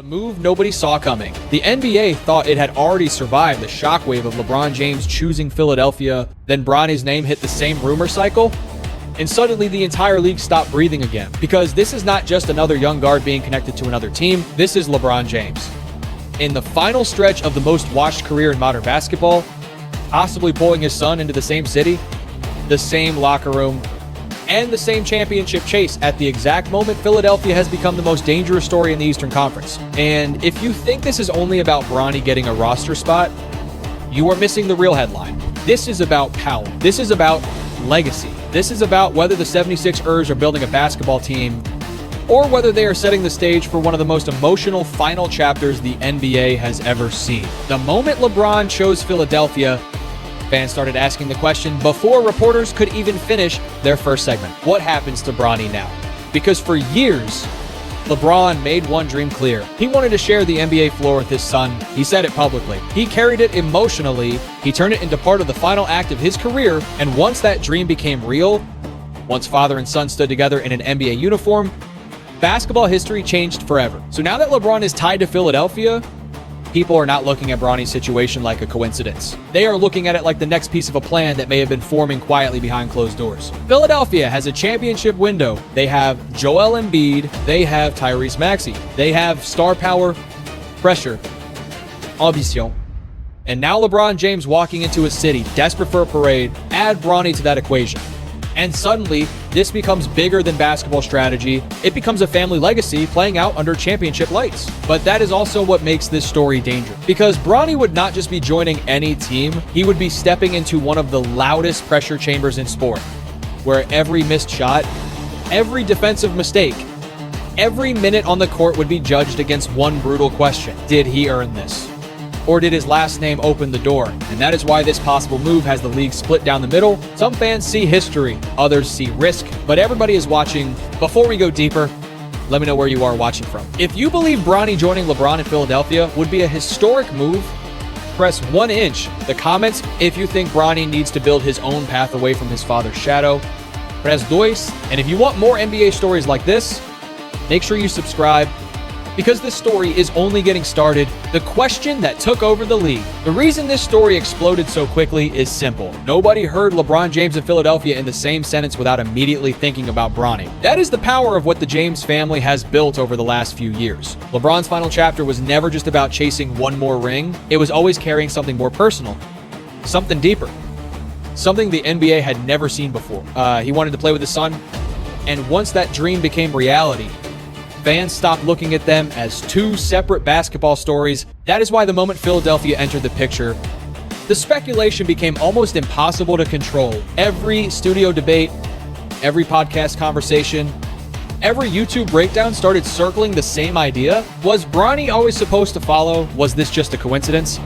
The move nobody saw coming. The NBA thought it had already survived the shockwave of LeBron James choosing Philadelphia, then Bronny's name hit the same rumor cycle, and suddenly the entire league stopped breathing again. Because this is not just another young guard being connected to another team, this is LeBron James. In the final stretch of the most watched career in modern basketball, possibly pulling his son into the same city, the same locker room, and the same championship chase at the exact moment Philadelphia has become the most dangerous story in the Eastern Conference. And if you think this is only about Bronny getting a roster spot, you are missing the real headline. This is about power. This is about legacy. This is about whether the 76ers are building a basketball team or whether they are setting the stage for one of the most emotional final chapters the NBA has ever seen. The moment LeBron chose Philadelphia, fans started asking the question before reporters could even finish their first segment. What happens to Bronny now? Because for years, LeBron made one dream clear. He wanted to share the NBA floor with his son. He said it publicly. He carried it emotionally. He turned it into part of the final act of his career. And once that dream became real, once father and son stood together in an NBA uniform, basketball history changed forever. So now that LeBron is tied to Philadelphia, people are not looking at Bronny's situation like a coincidence. They are looking at it like the next piece of a plan that may have been forming quietly behind closed doors. Philadelphia has a championship window. They have Joel Embiid. They have Tyrese Maxey. They have star power, pressure, ambition. And now LeBron James walking into a city, desperate for a parade. Add Bronny to that equation. And suddenly, this becomes bigger than basketball strategy. It becomes a family legacy playing out under championship lights. But that is also what makes this story dangerous. Because Bronny would not just be joining any team, he would be stepping into one of the loudest pressure chambers in sport, where every missed shot, every defensive mistake, every minute on the court would be judged against one brutal question. Did he earn this? Or did his last name open the door? And that is why this possible move has the league split down the middle. Some fans see history, others see risk, but everybody is watching. Before we go deeper, let me know where you are watching from. If you believe Bronny joining LeBron in Philadelphia would be a historic move, press 1 inch the comments. If you think Bronny needs to build his own path away from his father's shadow, press 2. And if you want more NBA stories like this, make sure you subscribe, because this story is only getting started. The question that took over the league. The reason this story exploded so quickly is simple. Nobody heard LeBron James of Philadelphia in the same sentence without immediately thinking about Bronny. That is the power of what the James family has built over the last few years. LeBron's final chapter was never just about chasing one more ring. It was always carrying something more personal, something deeper, something the NBA had never seen before. He wanted to play with his son, and once that dream became reality, fans stopped looking at them as two separate basketball stories. That is why the moment Philadelphia entered the picture, the speculation became almost impossible to control. Every studio debate, every podcast conversation, every YouTube breakdown started circling the same idea. Was Bronny always supposed to follow? Was this just a coincidence?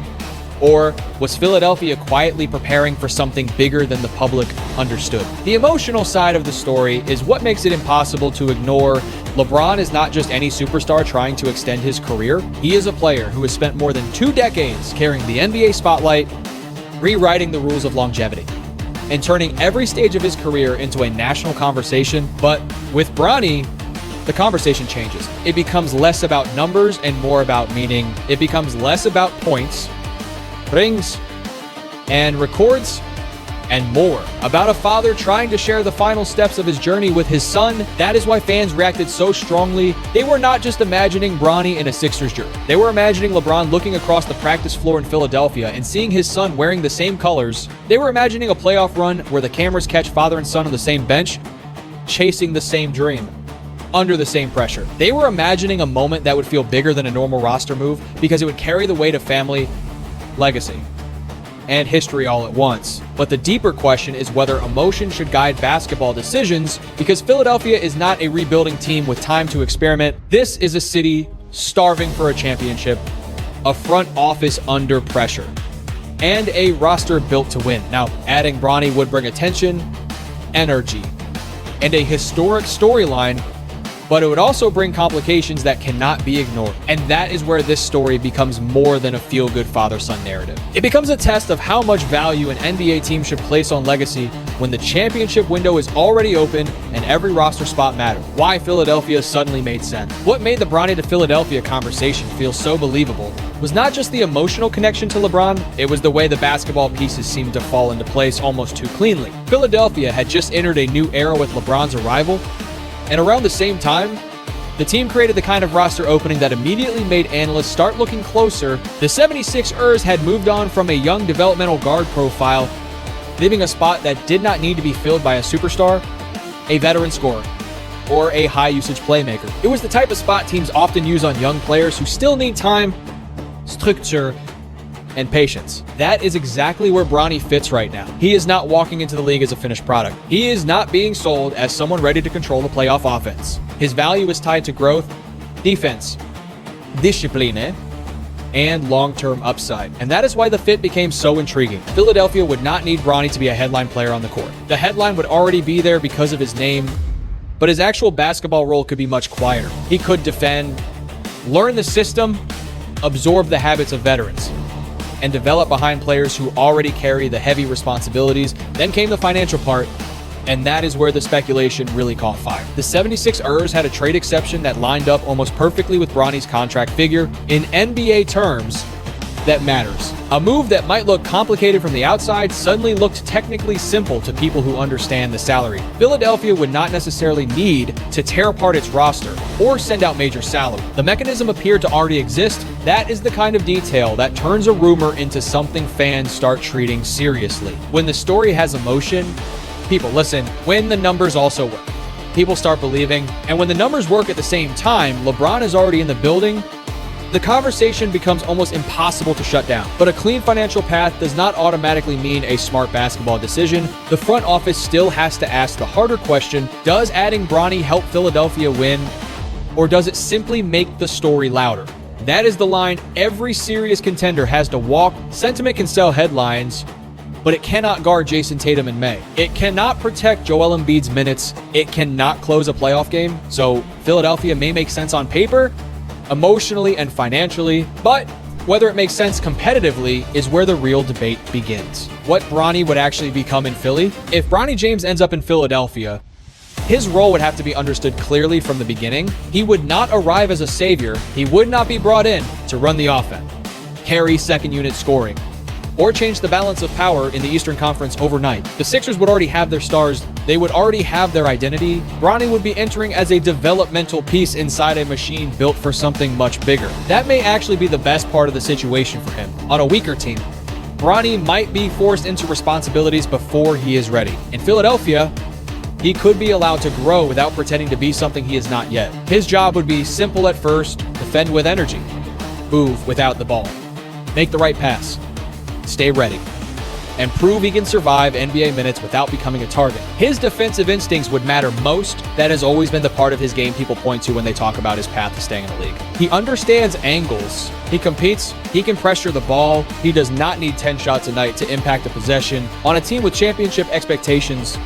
Or was Philadelphia quietly preparing for something bigger than the public understood? The emotional side of the story is what makes it impossible to ignore. LeBron is not just any superstar trying to extend his career. He is a player who has spent more than 2 decades carrying the NBA spotlight, rewriting the rules of longevity, and turning every stage of his career into a national conversation. But with Bronny, the conversation changes. It becomes less about numbers and more about meaning. It becomes less about points, rings, and records, and more about a father trying to share the final steps of his journey with his son. That is why fans reacted so strongly. They were not just imagining Bronny in a Sixers jersey. They were imagining LeBron looking across the practice floor in Philadelphia and seeing his son wearing the same colors. They were imagining a playoff run where the cameras catch father and son on the same bench, chasing the same dream, under the same pressure. They were imagining a moment that would feel bigger than a normal roster move because it would carry the weight of family, legacy, and history all at once. But the deeper question is whether emotion should guide basketball decisions, because Philadelphia is not a rebuilding team with time to experiment. This is a city starving for a championship, a front office under pressure, and a roster built to win. Now, adding Bronny would bring attention, energy, and a historic storyline, but it would also bring complications that cannot be ignored. And that is where this story becomes more than a feel-good father-son narrative. It becomes a test of how much value an NBA team should place on legacy when the championship window is already open and every roster spot mattered. Why Philadelphia suddenly made sense. What made the Bronny to Philadelphia conversation feel so believable was not just the emotional connection to LeBron, it was the way the basketball pieces seemed to fall into place almost too cleanly. Philadelphia had just entered a new era with LeBron's arrival, and around the same time, the team created the kind of roster opening that immediately made analysts start looking closer. The 76ers had moved on from a young developmental guard profile, leaving a spot that did not need to be filled by a superstar, a veteran scorer, or a high-usage playmaker. It was the type of spot teams often use on young players who still need time, structure, and patience. That is exactly where Bronny fits right now. He is not walking into the league as a finished product. He is not being sold as someone ready to control the playoff offense. His value is tied to growth, defense, discipline, and long-term upside. And that is why the fit became so intriguing. Philadelphia would not need Bronny to be a headline player on the court. The headline would already be there because of his name, but his actual basketball role could be much quieter. He could defend, learn the system, absorb the habits of veterans, and develop behind players who already carry the heavy responsibilities. Then came the financial part, and that is where the speculation really caught fire. The 76ers had a trade exception that lined up almost perfectly with Bronny's contract figure. In NBA terms, that matters. A move that might look complicated from the outside suddenly looked technically simple to people who understand the salary. Philadelphia would not necessarily need to tear apart its roster or send out major salary. The mechanism appeared to already exist. That is the kind of detail that turns a rumor into something fans start treating seriously. When the story has emotion, people listen. When the numbers also work, people start believing. And when the numbers work at the same time, LeBron is already in the building, the conversation becomes almost impossible to shut down. But a clean financial path does not automatically mean a smart basketball decision. The front office still has to ask the harder question: does adding Bronny help Philadelphia win, or does it simply make the story louder? That is the line every serious contender has to walk. Sentiment can sell headlines, but it cannot guard Jason Tatum in May. It cannot protect Joel Embiid's minutes. It cannot close a playoff game. So Philadelphia may make sense on paper, emotionally and financially, but whether it makes sense competitively is where the real debate begins. What Bronny would actually become in Philly? If Bronny James ends up in Philadelphia, his role would have to be understood clearly from the beginning. He would not arrive as a savior. He would not be brought in to run the offense, carry second unit scoring, or change the balance of power in the Eastern Conference overnight. The Sixers would already have their stars. They would already have their identity. Bronny would be entering as a developmental piece inside a machine built for something much bigger. That may actually be the best part of the situation for him. On a weaker team, Bronny might be forced into responsibilities before he is ready. In Philadelphia, he could be allowed to grow without pretending to be something he is not yet. His job would be simple at first: defend with energy, move without the ball, make the right pass, stay ready, and prove he can survive NBA minutes without becoming a target. His defensive instincts would matter most. That has always been the part of his game people point to when they talk about his path to staying in the league. He understands angles. He competes. He can pressure the ball. He does not need 10 shots a night to impact a possession. On a team with championship expectations,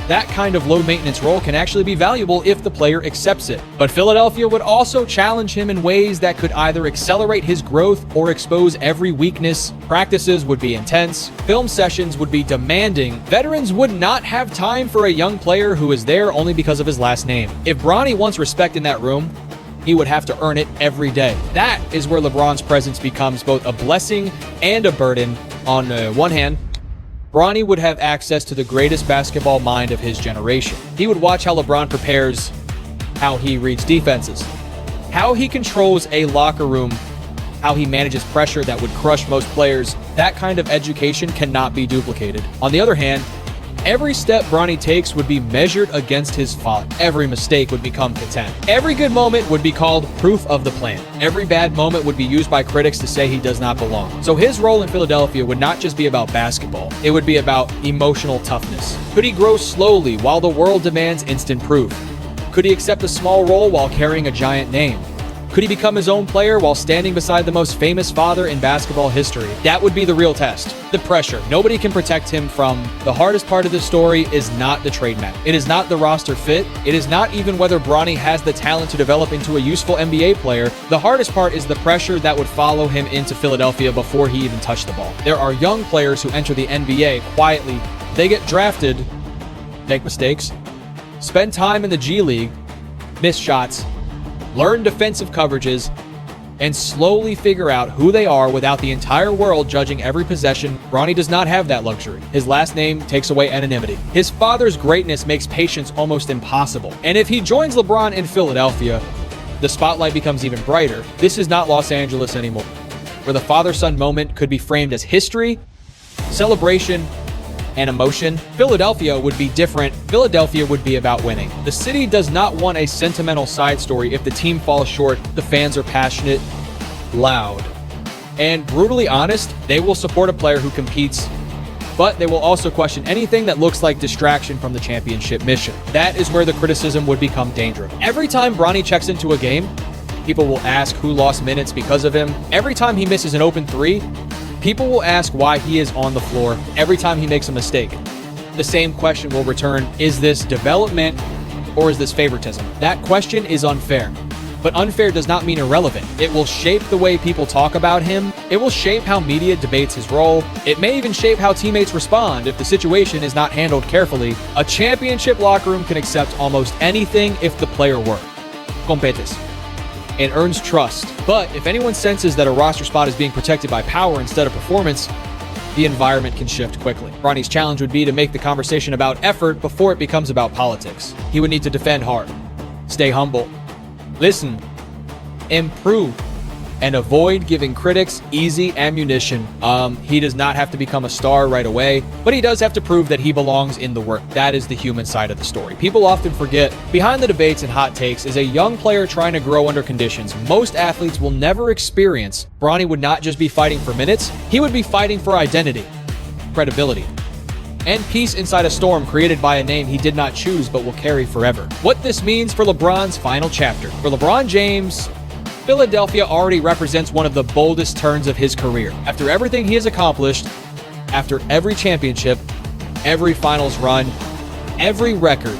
that kind of low-maintenance role can actually be valuable if the player accepts it. But Philadelphia would also challenge him in ways that could either accelerate his growth or expose every weakness. Practices would be intense. Film sessions would be demanding. Veterans would not have time for a young player who is there only because of his last name. If Bronny wants respect in that room, he would have to earn it every day. That is where LeBron's presence becomes both a blessing and a burden. On one hand, Bronny would have access to the greatest basketball mind of his generation. He would watch how LeBron prepares, how he reads defenses, how he controls a locker room, how he manages pressure that would crush most players. That kind of education cannot be duplicated. On the other hand, every step Bronny takes would be measured against his folly. Every mistake would become content. Every good moment would be called proof of the plan. Every bad moment would be used by critics to say he does not belong. So his role in Philadelphia would not just be about basketball. It would be about emotional toughness. Could he grow slowly while the world demands instant proof? Could he accept a small role while carrying a giant name? Could he become his own player while standing beside the most famous father in basketball history? That would be the real test. The pressure. Nobody can protect him from. The hardest part of this story is not the trade match. It is not the roster fit. It is not even whether Bronny has the talent to develop into a useful NBA player. The hardest part is the pressure that would follow him into Philadelphia before he even touched the ball. There are young players who enter the NBA quietly, They get drafted, make mistakes, spend time in the G League, miss shots, learn defensive coverages, and slowly figure out who they are without the entire world judging every possession. Bronny does not have that luxury. His last name takes away anonymity. His father's greatness makes patience almost impossible. And if he joins LeBron in Philadelphia, the spotlight becomes even brighter. This is not Los Angeles anymore, where the father-son moment could be framed as history, celebration, and emotion. Philadelphia would be different. Philadelphia would be about winning. The city does not want a sentimental side story if the team falls short. The fans are passionate, loud, and brutally honest. They will support a player who competes, but they will also question anything that looks like distraction from the championship mission. That is where the criticism would become dangerous. Every time Bronny checks into a game, people will ask who lost minutes because of him. Every time he misses an open three, people will ask why he is on the floor every time he makes a mistake. The same question will return: is this development or is this favoritism? That question is unfair, but unfair does not mean irrelevant. It will shape the way people talk about him. It will shape how media debates his role. It may even shape how teammates respond if the situation is not handled carefully. A championship locker room can accept almost anything if the player competes and earns trust. But if anyone senses that a roster spot is being protected by power instead of performance, the environment can shift quickly. Bronny's challenge would be to make the conversation about effort before it becomes about politics. He would need to defend hard, stay humble, listen, improve, and avoid giving critics easy ammunition. He does not have to become a star right away, but he does have to prove that he belongs in the work. That is the human side of the story. People often forget, behind the debates and hot takes is a young player trying to grow under conditions most athletes will never experience. Bronny would not just be fighting for minutes, he would be fighting for identity, credibility, and peace inside a storm created by a name he did not choose but will carry forever. What this means for LeBron's final chapter. For LeBron James, Philadelphia already represents one of the boldest turns of his career. After everything he has accomplished, after every championship, every finals run, every record,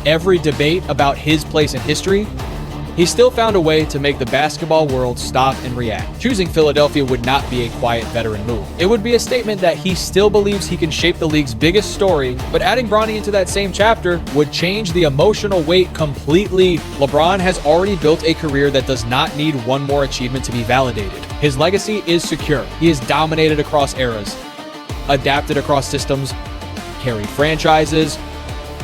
every debate about his place in history, he still found a way to make the basketball world stop and react. Choosing Philadelphia would not be a quiet veteran move. It would be a statement that he still believes he can shape the league's biggest story, but adding Bronny into that same chapter would change the emotional weight completely. LeBron has already built a career that does not need one more achievement to be validated. His legacy is secure. He is dominated across eras, adapted across systems, carried franchises,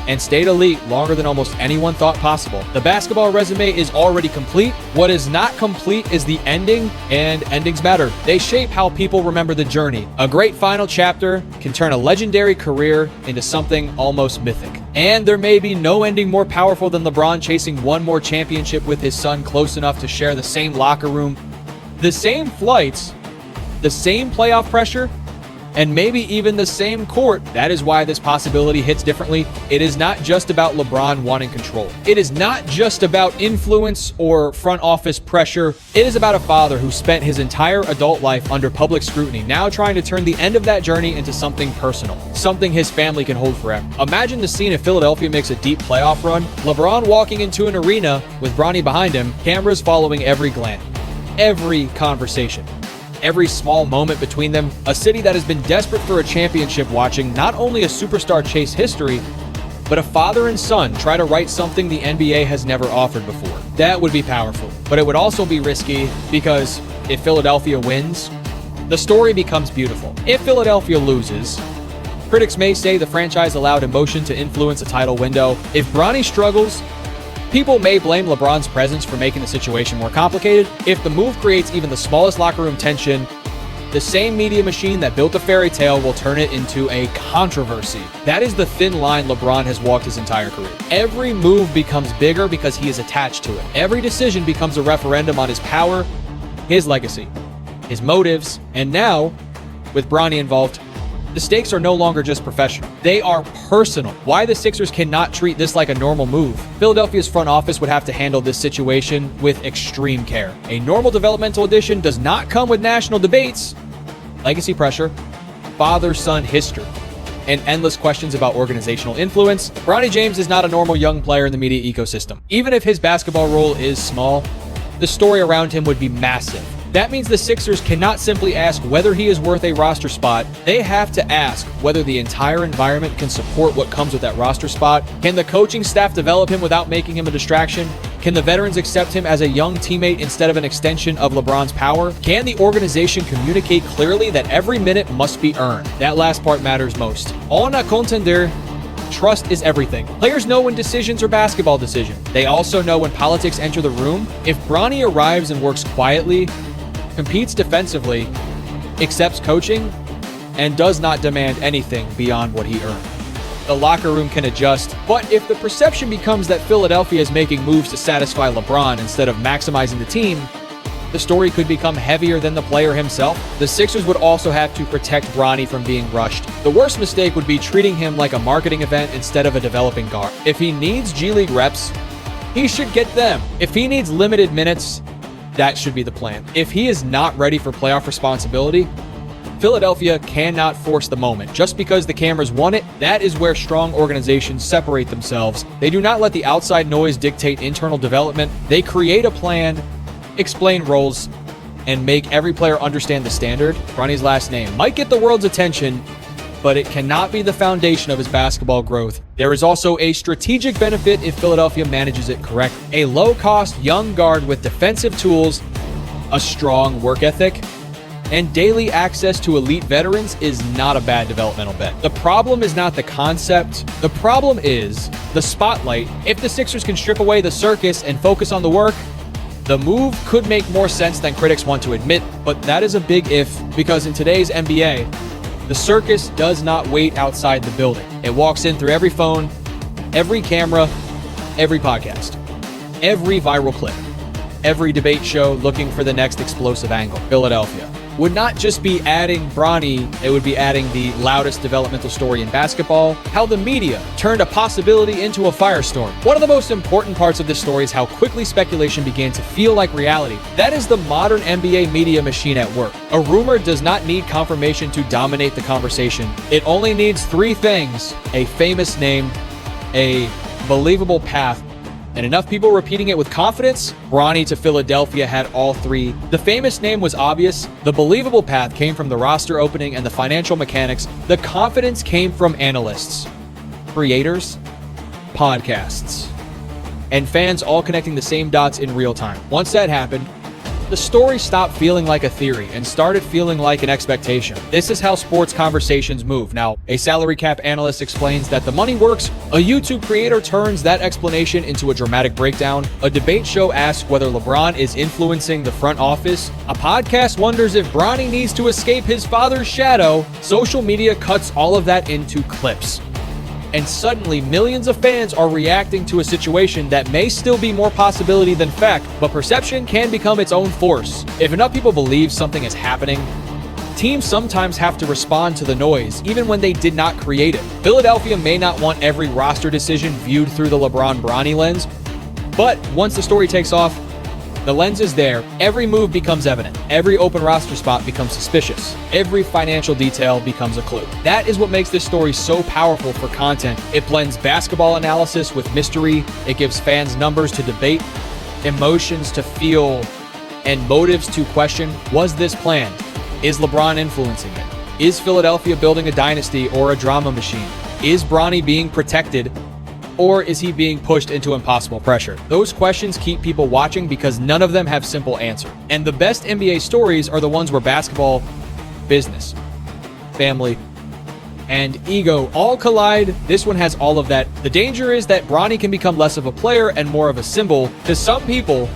and stayed elite longer than almost anyone thought possible. The basketball resume is already complete. What is not complete is the ending, and endings matter. They shape how people remember the journey. A great final chapter can turn a legendary career into something almost mythic. And there may be no ending more powerful than LeBron chasing one more championship with his son close enough to share the same locker room, the same flights, the same playoff pressure, and maybe even the same court. That is why this possibility hits differently. It is not just about LeBron wanting control. It is not just about influence or front office pressure. It is about a father who spent his entire adult life under public scrutiny, now trying to turn the end of that journey into something personal, something his family can hold forever. Imagine the scene if Philadelphia makes a deep playoff run, LeBron walking into an arena with Bronny behind him, cameras following every glance, every conversation, every small moment between them. A city that has been desperate for a championship, watching not only a superstar chase history, but a father and son try to write something the NBA has never offered before. That would be powerful, but it would also be risky, because if Philadelphia wins, the story becomes beautiful. If Philadelphia loses, critics may say the franchise allowed emotion to influence a title window. If Bronny struggles, people may blame LeBron's presence for making the situation more complicated. If the move creates even the smallest locker room tension, the same media machine that built a fairy tale will turn it into a controversy. That is the thin line LeBron has walked his entire career. Every move becomes bigger because he is attached to it. Every decision becomes a referendum on his power, his legacy, his motives, and now, with Bronny involved, the stakes are no longer just professional. They are personal. Why the Sixers cannot treat this like a normal move? Philadelphia's front office would have to handle this situation with extreme care. A normal developmental addition does not come with national debates, legacy pressure, father-son history, and endless questions about organizational influence. Bronny James is not a normal young player in the media ecosystem. Even if his basketball role is small, the story around him would be massive. That means the Sixers cannot simply ask whether he is worth a roster spot. They have to ask whether the entire environment can support what comes with that roster spot. Can the coaching staff develop him without making him a distraction? Can the veterans accept him as a young teammate instead of an extension of LeBron's power? Can the organization communicate clearly that every minute must be earned? That last part matters most. On a contender, trust is everything. Players know when decisions are basketball decisions. They also know when politics enter the room. If Bronny arrives and works quietly, competes defensively, accepts coaching, and does not demand anything beyond what he earned, the locker room can adjust. But if the perception becomes that Philadelphia is making moves to satisfy LeBron instead of maximizing the team, the story could become heavier than the player himself. The Sixers would also have to protect Bronny from being rushed. The worst mistake would be treating him like a marketing event instead of a developing guard. If he needs G League reps, he should get them. If he needs limited minutes, that should be the plan. If he is not ready for playoff responsibility, Philadelphia cannot force the moment. Just because the cameras want it, that is where strong organizations separate themselves. They do not let the outside noise dictate internal development. They create a plan, explain roles, and make every player understand the standard. Bronny's last name might get the world's attention, but it cannot be the foundation of his basketball growth. There is also a strategic benefit if Philadelphia manages it correctly. A low-cost young guard with defensive tools, a strong work ethic, and daily access to elite veterans is not a bad developmental bet. The problem is not the concept. The problem is the spotlight. If the Sixers can strip away the circus and focus on the work, the move could make more sense than critics want to admit, but that is a big if, because in today's NBA, the circus does not wait outside the building. It walks in through every phone, every camera, every podcast, every viral clip, every debate show looking for the next explosive angle. Philadelphia would not just be adding Bronny, it would be adding the loudest developmental story in basketball, how the media turned a possibility into a firestorm. One of the most important parts of this story is how quickly speculation began to feel like reality. That is the modern NBA media machine at work. A rumor does not need confirmation to dominate the conversation. It only needs three things: a famous name, a believable path, and enough people repeating it with confidence. Bronny to Philadelphia had all three. The famous name was obvious. The believable path came from the roster opening and the financial mechanics. The confidence came from analysts, creators, podcasts, and fans all connecting the same dots in real time. Once that happened, the story stopped feeling like a theory and started feeling like an expectation. This is how sports conversations move. Now, a salary cap analyst explains that the money works. A YouTube creator turns that explanation into a dramatic breakdown. A debate show asks whether LeBron is influencing the front office. A podcast wonders if Bronny needs to escape his father's shadow. Social media cuts all of that into clips. And suddenly millions of fans are reacting to a situation that may still be more possibility than fact, but perception can become its own force. If enough people believe something is happening, teams sometimes have to respond to the noise, even when they did not create it. Philadelphia may not want every roster decision viewed through the LeBron-Bronny lens, but once the story takes off, the lens is there. Every move becomes evident. Every open roster spot becomes suspicious. Every financial detail becomes a clue. That is what makes this story so powerful for content. It blends basketball analysis with mystery. It gives fans numbers to debate, emotions to feel, and motives to question. Was this planned? Is LeBron influencing it? Is Philadelphia building a dynasty or a drama machine? Is Bronny being protected, or is he being pushed into impossible pressure? Those questions keep people watching because none of them have simple answers. And the best NBA stories are the ones where basketball, business, family, and ego all collide. This one has all of that. The danger is that Bronny can become less of a player and more of a symbol. To some people,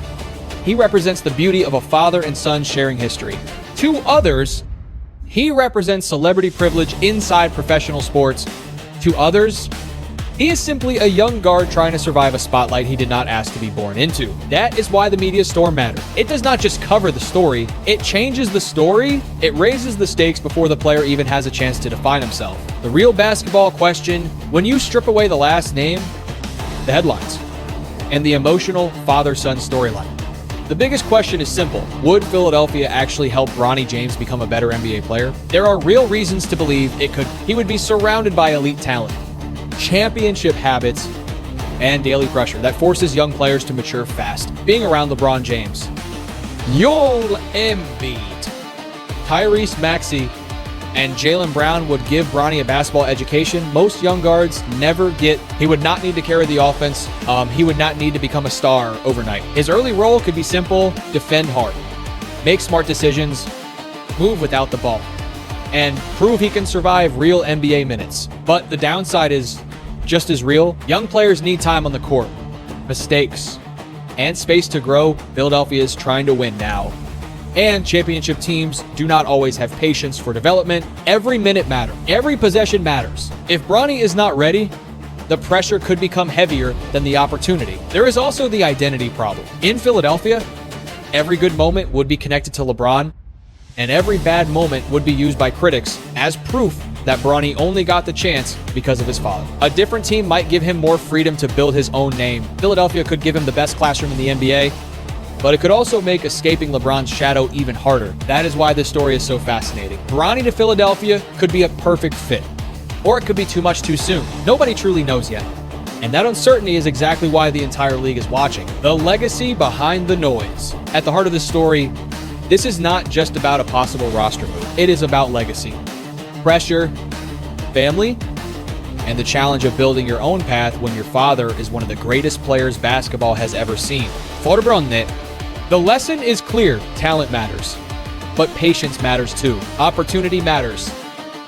he represents the beauty of a father and son sharing history. To others, he represents celebrity privilege inside professional sports. To others, he is simply a young guard trying to survive a spotlight he did not ask to be born into. That is why the media storm matters. It does not just cover the story, it changes the story. It raises the stakes before the player even has a chance to define himself. The real basketball question: when you strip away the last name, the headlines, and the emotional father-son storyline, the biggest question is simple: would Philadelphia actually help Bronny James become a better NBA player? There are real reasons to believe it could. He would be surrounded by elite talent, championship habits, and daily pressure that forces young players to mature fast. Being around LeBron James, Joel Embiid, Tyrese Maxey, and Jaylen Brown would give Bronny a basketball education most young guards never get. He would not need to carry the offense. He would not need to become a star overnight. His early role could be simple: defend hard, make smart decisions, move without the ball, and prove he can survive real NBA minutes. But the downside is just as real. Young players need time on the court, mistakes, and space to grow. Philadelphia is trying to win now. And championship teams do not always have patience for development. Every minute matters. Every possession matters. If Bronny is not ready, the pressure could become heavier than the opportunity. There is also the identity problem. In Philadelphia, every good moment would be connected to LeBron, and every bad moment would be used by critics as proof that Bronny only got the chance because of his father. A different team might give him more freedom to build his own name. Philadelphia could give him the best classroom in the NBA, but it could also make escaping LeBron's shadow even harder. That is why this story is so fascinating. Bronny to Philadelphia could be a perfect fit, or it could be too much too soon. Nobody truly knows yet. And that uncertainty is exactly why the entire league is watching. The legacy behind the noise. At the heart of this story, this is not just about a possible roster move. It is about legacy, pressure, family, and the challenge of building your own path when your father is one of the greatest players basketball has ever seen. For Bronny, the lesson is clear: talent matters, but patience matters too. Opportunity matters,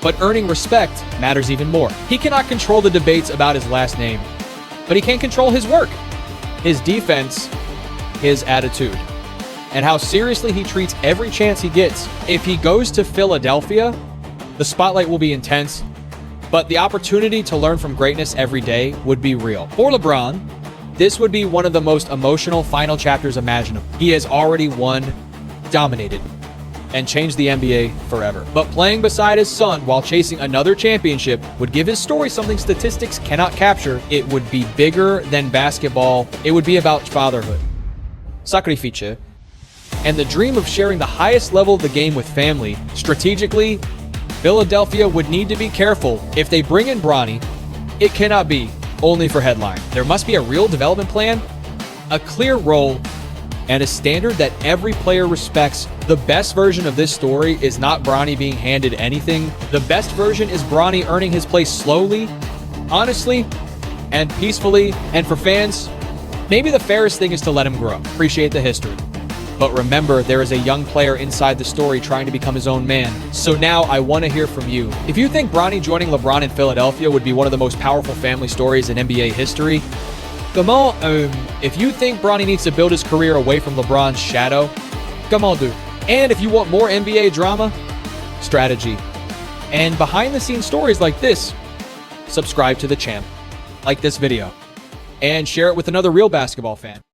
but earning respect matters even more. He cannot control the debates about his last name, but he can control his work, his defense, his attitude, and how seriously he treats every chance he gets. If he goes to Philadelphia, the spotlight will be intense, but the opportunity to learn from greatness every day would be real. For LeBron, this would be one of the most emotional final chapters imaginable. He has already won, dominated, and changed the NBA forever. But playing beside his son while chasing another championship would give his story something statistics cannot capture. It would be bigger than basketball. It would be about fatherhood, sacrificio, and the dream of sharing the highest level of the game with family. Strategically, Philadelphia would need to be careful. If they bring in Bronny, it cannot be only for headline. There must be a real development plan, a clear role, and a standard that every player respects. The best version of this story is not Bronny being handed anything. The best version is Bronny earning his place slowly, honestly, and peacefully. And for fans, maybe the fairest thing is to let him grow. Appreciate the history. But remember, there is a young player inside the story trying to become his own man. So now I want to hear from you. If you think Bronny joining LeBron in Philadelphia would be one of the most powerful family stories in NBA history, come on. If you think Bronny needs to build his career away from LeBron's shadow, come on, dude. And if you want more NBA drama, strategy, and behind-the-scenes stories like this, subscribe to the channel, like this video, and share it with another real basketball fan.